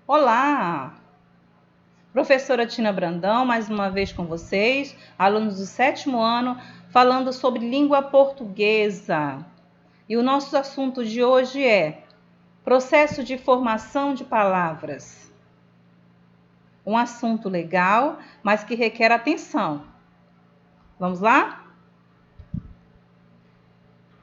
Olá! Professora Tina Brandão, mais uma vez com vocês, alunos do 7º ano, falando sobre língua portuguesa. E o nosso assunto de hoje é processo de formação de palavras. Um assunto legal, mas que requer atenção. Vamos lá?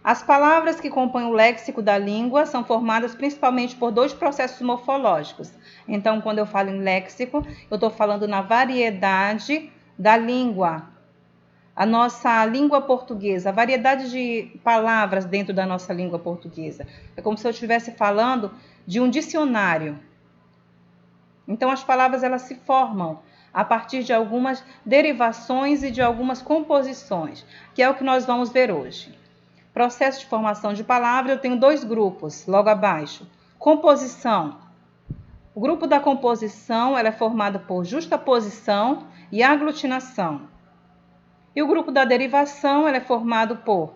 As palavras que compõem o léxico da língua são formadas principalmente por dois processos morfológicos. Então, quando eu falo em léxico, eu estou falando na variedade da língua. A nossa língua portuguesa, a variedade de palavras dentro da nossa língua portuguesa. É como se eu estivesse falando de um dicionário. Então, as palavras elas se formam a partir de algumas derivações e de algumas composições, que é o que nós vamos ver hoje. Processo de formação de palavra, eu tenho dois grupos, logo abaixo. Composição. O grupo da composição ela é formado por justaposição e aglutinação. E o grupo da derivação ela é formado por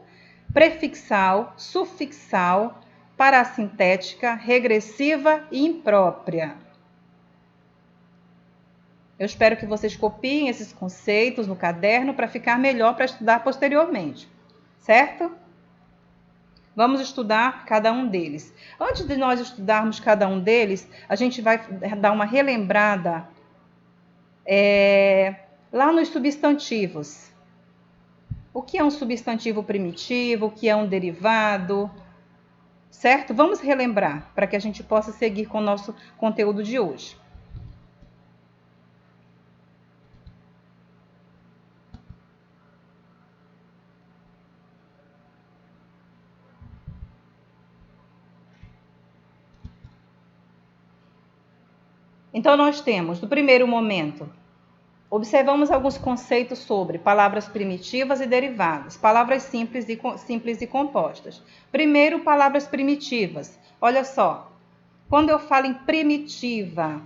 prefixal, sufixal, parassintética, regressiva e imprópria. Eu espero que vocês copiem esses conceitos no caderno para ficar melhor para estudar posteriormente, certo? Vamos estudar cada um deles. Antes de nós estudarmos cada um deles, a gente vai dar uma relembrada lá nos substantivos. O que é um substantivo primitivo? O que é um derivado? Certo? Vamos relembrar para que a gente possa seguir com o nosso conteúdo de hoje. Então, nós temos, no primeiro momento, observamos alguns conceitos sobre palavras primitivas e derivadas, palavras simples e compostas. Primeiro, palavras primitivas. Olha só, quando eu falo em primitiva,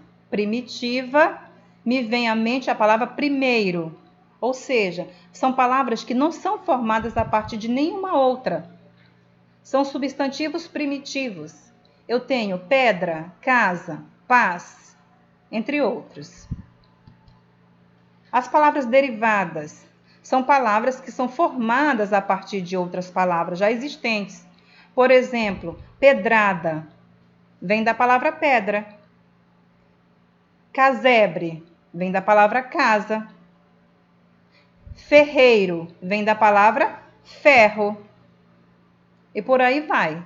me vem à mente a palavra primeiro, ou seja, são palavras que não são formadas a partir de nenhuma outra. São substantivos primitivos. Eu tenho pedra, casa, paz, entre outros. As palavras derivadas são palavras que são formadas a partir de outras palavras já existentes. Por exemplo, pedrada vem da palavra pedra. Casebre vem da palavra casa. Ferreiro vem da palavra ferro. E por aí vai.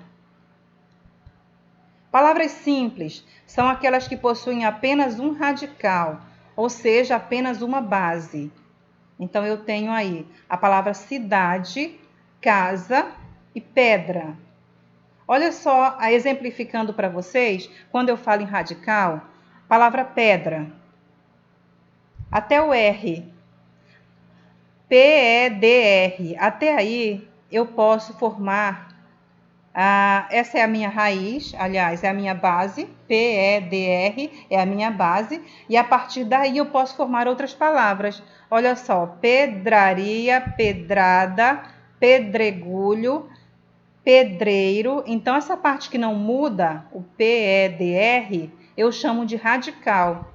Palavras simples são aquelas que possuem apenas um radical, ou seja, apenas uma base. Então, eu tenho aí a palavra cidade, casa e pedra. Olha só, exemplificando para vocês, quando eu falo em radical, palavra pedra. Até o R. P-E-D-R. Até aí, eu posso formar... essa é a minha raiz, aliás, é a minha base. P-E-D-R é a minha base. E a partir daí eu posso formar outras palavras. Olha só, pedraria, pedrada, pedregulho, pedreiro. Então, essa parte que não muda, o P-E-D-R, eu chamo de radical.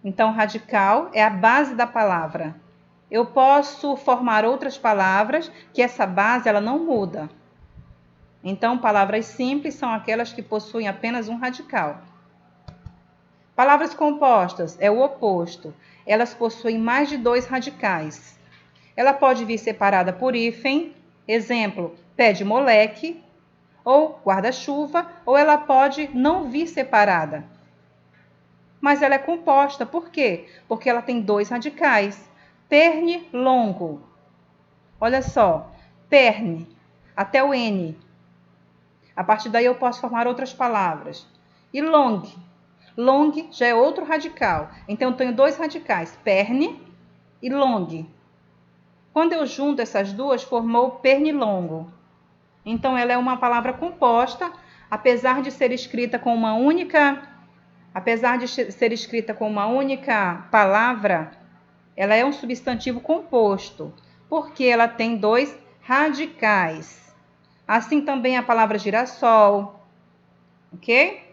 Então, radical é a base da palavra. Eu posso formar outras palavras que essa base ela não muda. Então, palavras simples são aquelas que possuem apenas um radical. Palavras compostas é o oposto. Elas possuem mais de dois radicais. Ela pode vir separada por hífen, exemplo, pé de moleque, ou guarda-chuva, ou ela pode não vir separada. Mas ela é composta. Por quê? Porque ela tem dois radicais. Pernilongo. Olha só, perne, até o N. A partir daí eu posso formar outras palavras. E long. Long já é outro radical. Então, eu tenho dois radicais, perne e long. Quando eu junto essas duas, formou pernilongo. Então, ela é uma palavra composta, apesar de ser escrita com uma única palavra, ela é um substantivo composto, porque ela tem dois radicais. Assim também a palavra girassol, ok?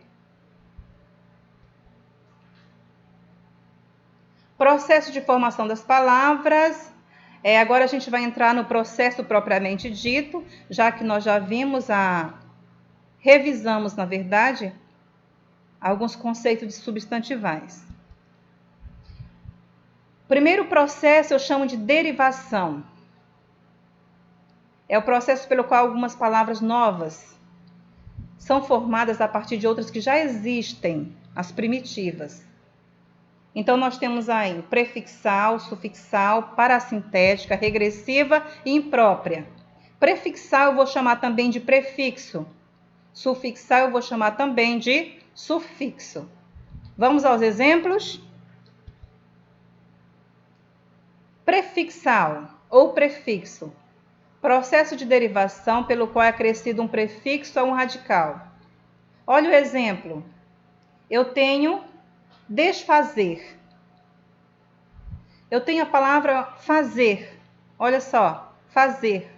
Processo de formação das palavras. Agora a gente vai entrar no processo propriamente dito, já que nós já revisamos, na verdade, alguns conceitos de substantivais. Primeiro processo eu chamo de derivação. É o processo pelo qual algumas palavras novas são formadas a partir de outras que já existem, as primitivas. Então, nós temos aí prefixal, sufixal, parassintética, regressiva e imprópria. Prefixal eu vou chamar também de prefixo. Sufixal eu vou chamar também de sufixo. Vamos aos exemplos? Prefixal ou prefixo. Processo de derivação pelo qual é acrescido um prefixo a um radical. Olha o exemplo. Eu tenho desfazer. Eu tenho a palavra fazer. Olha só, fazer.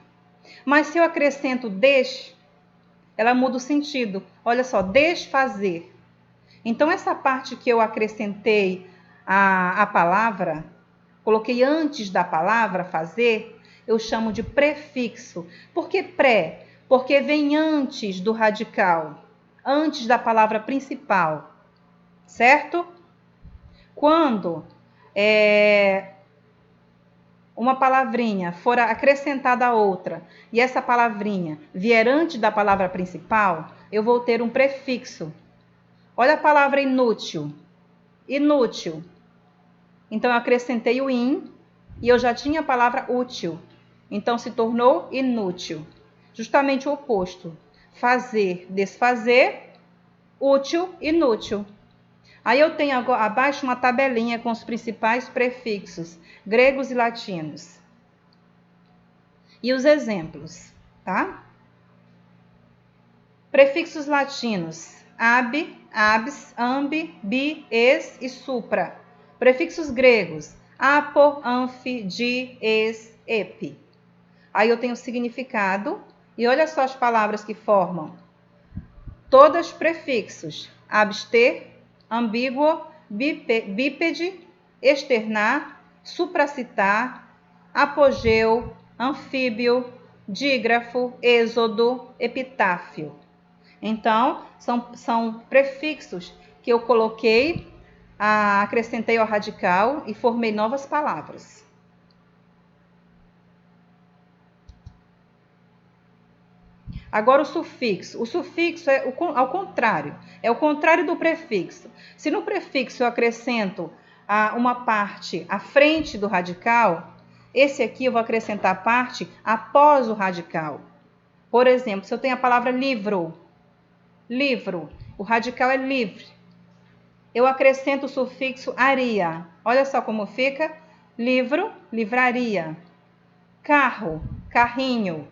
Mas se eu acrescento des, ela muda o sentido. Olha só, desfazer. Então, essa parte que eu acrescentei a palavra, coloquei antes da palavra fazer, eu chamo de prefixo. Por que pré? Porque vem antes do radical, antes da palavra principal, certo? Quando uma palavrinha for acrescentada a outra e essa palavrinha vier antes da palavra principal, eu vou ter um prefixo. Olha a palavra inútil. Inútil. Então, eu acrescentei o in e eu já tinha a palavra útil. Então, se tornou inútil. Justamente o oposto. Fazer, desfazer, útil, inútil. Aí eu tenho abaixo uma tabelinha com os principais prefixos, gregos e latinos. E os exemplos, tá? Prefixos latinos, ab, abs, ambi, bi, es e supra. Prefixos gregos, apo, anfi, di, es, epi. Aí eu tenho o significado e olha só as palavras que formam. Todas prefixos, abster, ambíguo, bípede, externar, supracitar, apogeu, anfíbio, dígrafo, êxodo, epitáfio. Então, são prefixos que eu coloquei, acrescentei ao radical e formei novas palavras. Agora o sufixo. O sufixo é ao contrário. É o contrário do prefixo. Se no prefixo eu acrescento uma parte à frente do radical, esse aqui eu vou acrescentar a parte após o radical. Por exemplo, se eu tenho a palavra livro, livro, o radical é livre. Eu acrescento o sufixo aria. Olha só como fica. Livro, livraria. Carro, carrinho.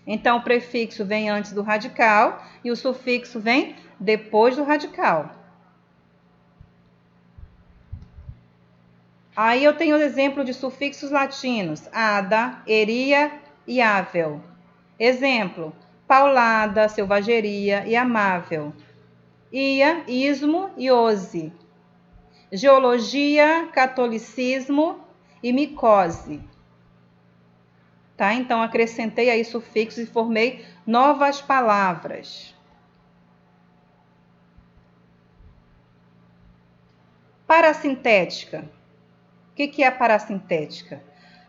Então, o prefixo vem antes do radical e o sufixo vem depois do radical. Aí eu tenho o exemplo de sufixos latinos, ada, eria e ável. Exemplo, paulada, selvageria e amável. Ia, ismo e ose. Geologia, catolicismo e micose. Tá? Então, acrescentei aí sufixos e formei novas palavras. Parassintética. O que é a parassintética?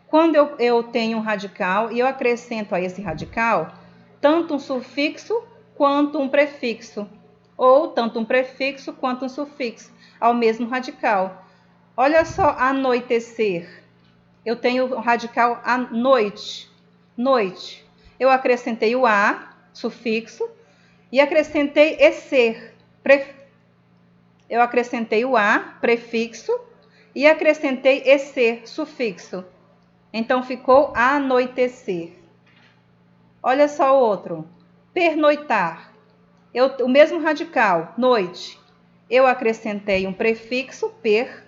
Quando eu tenho um radical e eu acrescento a esse radical tanto um sufixo quanto um prefixo, ou tanto um prefixo quanto um sufixo, ao mesmo radical. Olha só, anoitecer. Eu tenho o radical a noite, noite. Eu acrescentei o a, sufixo, e acrescentei ecer. Eu acrescentei o a, prefixo, e acrescentei ecer, sufixo. Então, ficou anoitecer. Olha só o outro. Pernoitar. O mesmo radical, noite. Eu acrescentei um prefixo, per,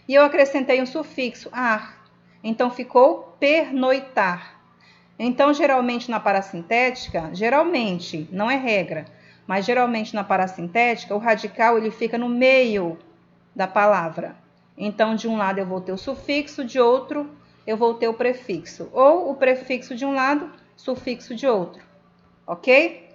e eu acrescentei um sufixo, ar. Então, ficou pernoitar. Então, geralmente na parassintética, geralmente, não é regra, mas geralmente na parassintética, o radical ele fica no meio da palavra. Então, de um lado eu vou ter o sufixo, de outro eu vou ter o prefixo. Ou o prefixo de um lado, sufixo de outro. Ok?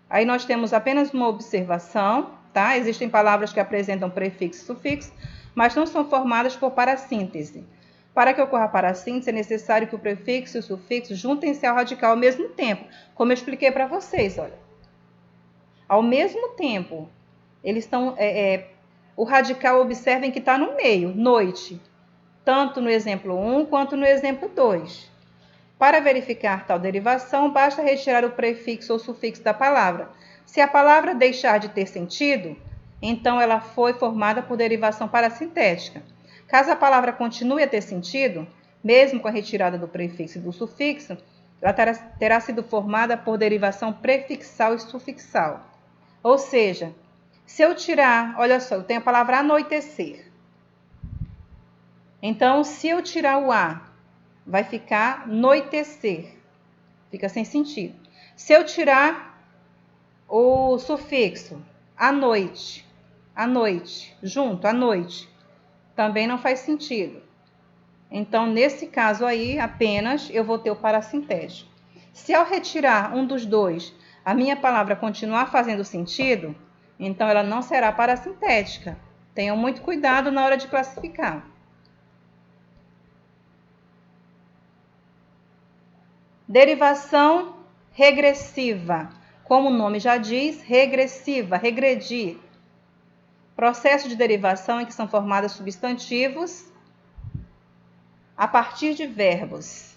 Aí nós temos apenas uma observação, tá? Existem palavras que apresentam prefixo e sufixo, mas não são formadas por parassíntese. Para que ocorra a parassíntese, é necessário que o prefixo e o sufixo juntem-se ao radical ao mesmo tempo, como eu expliquei para vocês, olha. Ao mesmo tempo, eles estão... o radical, observem que está no meio, noite, tanto no exemplo 1 quanto no exemplo 2. Para verificar tal derivação, basta retirar o prefixo ou sufixo da palavra. Se a palavra deixar de ter sentido, então ela foi formada por derivação parassintética. Caso a palavra continue a ter sentido, mesmo com a retirada do prefixo e do sufixo, ela terá sido formada por derivação prefixal e sufixal. Ou seja, se eu tirar, olha só, eu tenho a palavra anoitecer. Então, se eu tirar o A, vai ficar noitecer. Fica sem sentido. Se eu tirar o sufixo à noite, junto, à noite, também não faz sentido. Então, nesse caso aí, apenas eu vou ter o parassintético. Se ao retirar um dos dois, a minha palavra continuar fazendo sentido, então ela não será parassintética. Tenham muito cuidado na hora de classificar. Derivação regressiva. Como o nome já diz, regressiva, regredir. Processo de derivação em que são formados substantivos a partir de verbos.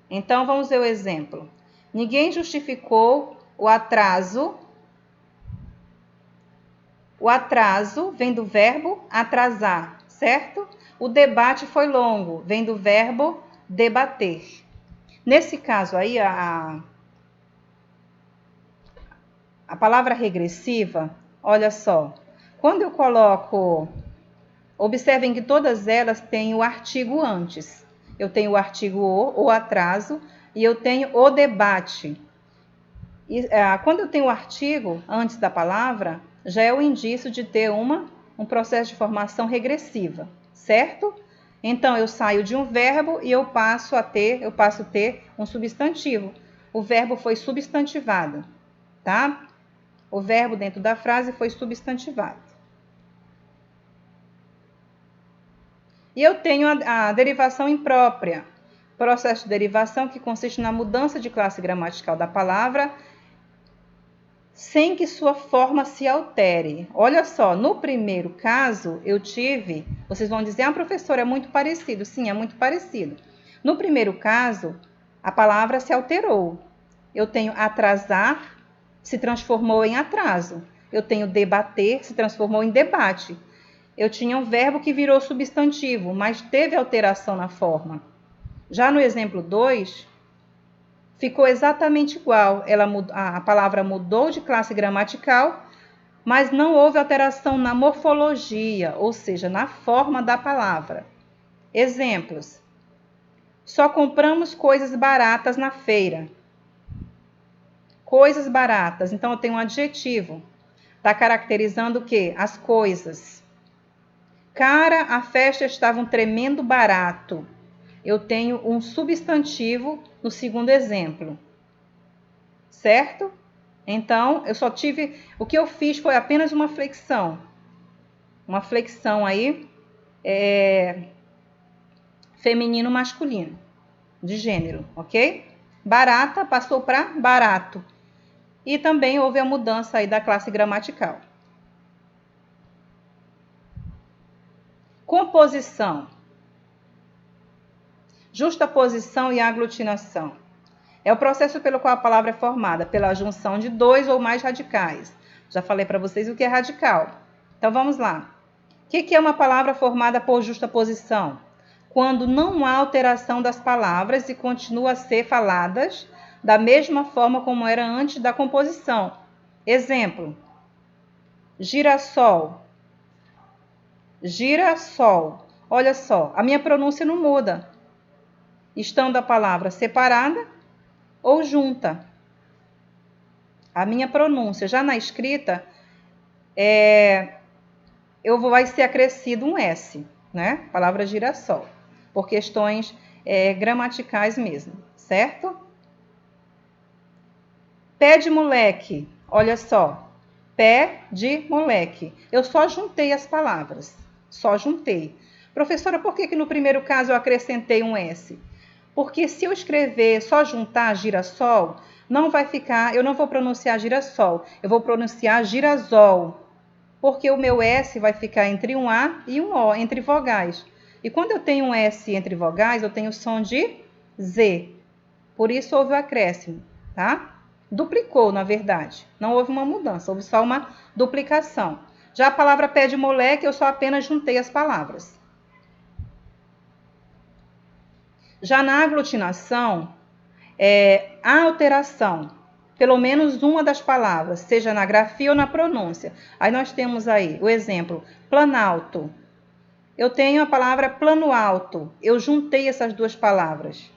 Então, vamos ver o exemplo. Ninguém justificou o atraso. O atraso vem do verbo atrasar, certo? O debate foi longo, vem do verbo debater. Nesse caso aí, a palavra regressiva, olha só, quando eu coloco, observem que todas elas têm o artigo antes. Eu tenho o artigo o atraso, e eu tenho o debate. E, quando eu tenho o artigo antes da palavra, já é o indício de ter um processo de formação regressiva, certo? Então, eu saio de um verbo e eu passo a ter um substantivo. O verbo foi substantivado, tá? O verbo dentro da frase foi substantivado. E eu tenho a derivação imprópria, processo de derivação que consiste na mudança de classe gramatical da palavra sem que sua forma se altere. Olha só, no primeiro caso eu tive, vocês vão dizer, professor, é muito parecido. Sim, é muito parecido. No primeiro caso, a palavra se alterou. Eu tenho atrasar, se transformou em atraso. Eu tenho debater, se transformou em debate. Eu tinha um verbo que virou substantivo, mas teve alteração na forma. Já no exemplo 2, ficou exatamente igual. A palavra mudou de classe gramatical, mas não houve alteração na morfologia, ou seja, na forma da palavra. Exemplos. Só compramos coisas baratas na feira. Coisas baratas. Então, eu tenho um adjetivo. Está caracterizando o quê? As coisas. Cara, a festa estava um tremendo barato. Eu tenho um substantivo no segundo exemplo. Certo? Então, eu só tive... O que eu fiz foi apenas uma flexão. Uma flexão aí, feminino-masculino, de gênero, ok? Barata passou para barato. E também houve a mudança aí da classe gramatical. Composição. Justaposição e aglutinação. É o processo pelo qual a palavra é formada, pela junção de dois ou mais radicais. Já falei para vocês o que é radical. Então, vamos lá. O que é uma palavra formada por justaposição? Quando não há alteração das palavras e continuam a ser faladas da mesma forma como era antes da composição. Exemplo. Girassol. Girassol. Olha só, a minha pronúncia não muda. Estando a palavra separada ou junta. a minha pronúncia. Já na escrita, vai ser acrescido um S, né? Palavra girassol, por questões gramaticais mesmo, certo? Pé de moleque, olha só. Pé de moleque. Eu só juntei as palavras, só juntei. Professora, por que no primeiro caso eu acrescentei um S? Porque se eu escrever só juntar girassol, não vai ficar, eu não vou pronunciar girassol, eu vou pronunciar girasol, porque o meu S vai ficar entre um A e um O, entre vogais. E quando eu tenho um S entre vogais, eu tenho o som de Z. Por isso houve o acréscimo, tá? Duplicou, na verdade. Não houve uma mudança, houve só uma duplicação. Já a palavra pé de moleque, eu só apenas juntei as palavras. Já na aglutinação, há alteração, pelo menos uma das palavras, seja na grafia ou na pronúncia. Aí nós temos aí o exemplo, planalto. Eu tenho a palavra plano alto. Eu juntei essas duas palavras,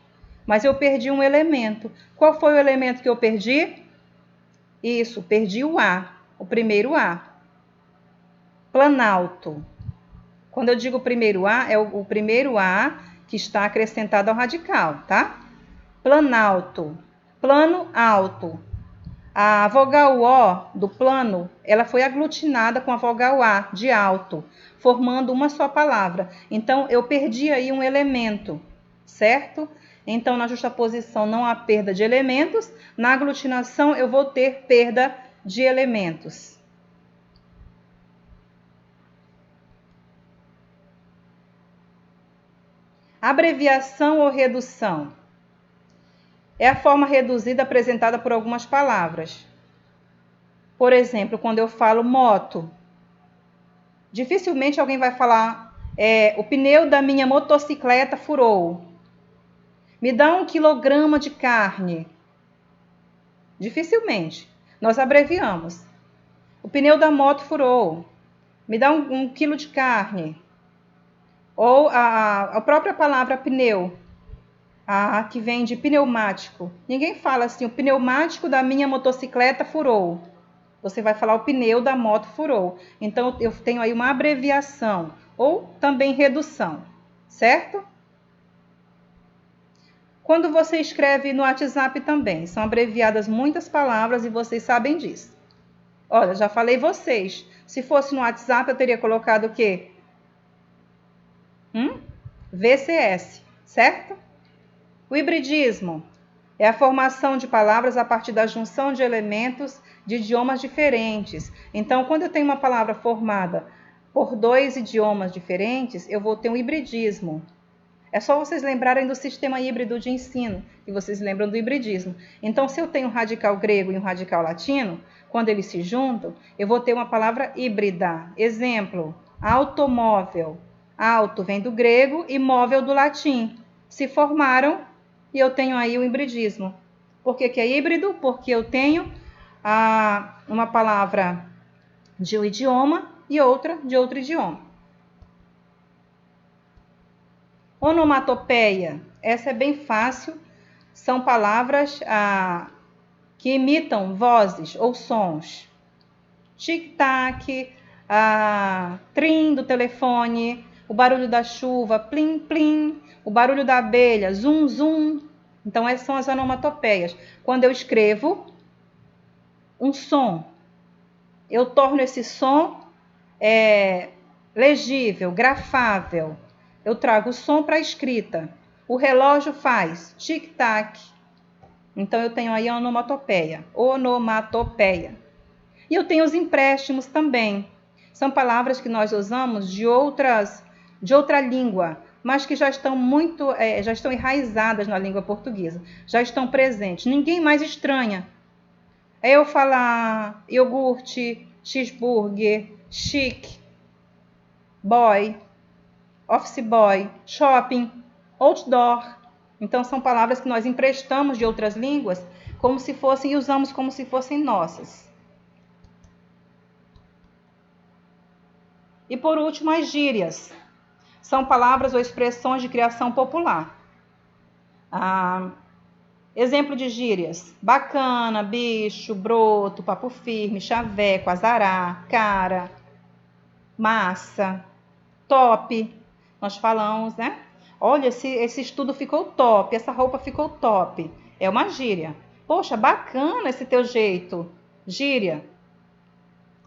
mas eu perdi um elemento. Qual foi o elemento que eu perdi? Isso, perdi o A, o primeiro A. Planalto. Quando eu digo primeiro A, é o primeiro A que está acrescentado ao radical, tá? Planalto, plano alto. A vogal O do plano, ela foi aglutinada com a vogal A de alto, formando uma só palavra. Então, eu perdi aí um elemento, certo? Então, na justaposição não há perda de elementos, na aglutinação eu vou ter perda de elementos. Abreviação ou redução? É a forma reduzida apresentada por algumas palavras. Por exemplo, quando eu falo moto, dificilmente alguém vai falar o pneu da minha motocicleta furou. Me dá 1 quilograma de carne. Dificilmente. Nós abreviamos. O pneu da moto furou. Me dá 1 quilo de carne. Ou a própria palavra pneu, que vem de pneumático. Ninguém fala assim, o pneumático da minha motocicleta furou. Você vai falar o pneu da moto furou. Então, eu tenho aí uma abreviação ou também redução, certo? Quando você escreve no WhatsApp também, são abreviadas muitas palavras e vocês sabem disso. Olha, já falei vocês. Se fosse no WhatsApp, eu teria colocado o quê? VCS, certo? O hibridismo é a formação de palavras a partir da junção de elementos de idiomas diferentes. Então, quando eu tenho uma palavra formada por 2 idiomas diferentes, eu vou ter um hibridismo. É só vocês lembrarem do sistema híbrido de ensino, que vocês lembram do hibridismo. Então, se eu tenho um radical grego e um radical latino, quando eles se juntam, eu vou ter uma palavra híbrida. Exemplo, automóvel. Auto vem do grego e móvel do latim. Se formaram e eu tenho aí o hibridismo. Por que é híbrido? Porque eu tenho uma palavra de um idioma e outra de outro idioma. Onomatopeia, essa é bem fácil, são palavras que imitam vozes ou sons. Tic-tac, trim do telefone, o barulho da chuva, plim, plim, o barulho da abelha, zum, zum. Então, essas são as onomatopeias. Quando eu escrevo um som, eu torno esse som legível, grafável. Eu trago o som para a escrita. O relógio faz tic-tac. Então, eu tenho aí a onomatopeia. Onomatopeia. E eu tenho os empréstimos também. São palavras que nós usamos de outra língua, mas que já estão já estão enraizadas na língua portuguesa. Já estão presentes. Ninguém mais estranha. É eu falar iogurte, cheeseburger, chique, boy, office boy, shopping, outdoor. Então, são palavras que nós emprestamos de outras línguas como se fossem e usamos como se fossem nossas. E por último, as gírias. São palavras ou expressões de criação popular. Exemplo de gírias: bacana, bicho, broto, papo firme, chaveco, azará, cara, massa, top. Nós falamos, né? Olha, esse estudo ficou top, essa roupa ficou top. É uma gíria. Poxa, bacana esse teu jeito. Gíria.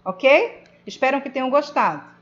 Ok? Espero que tenham gostado.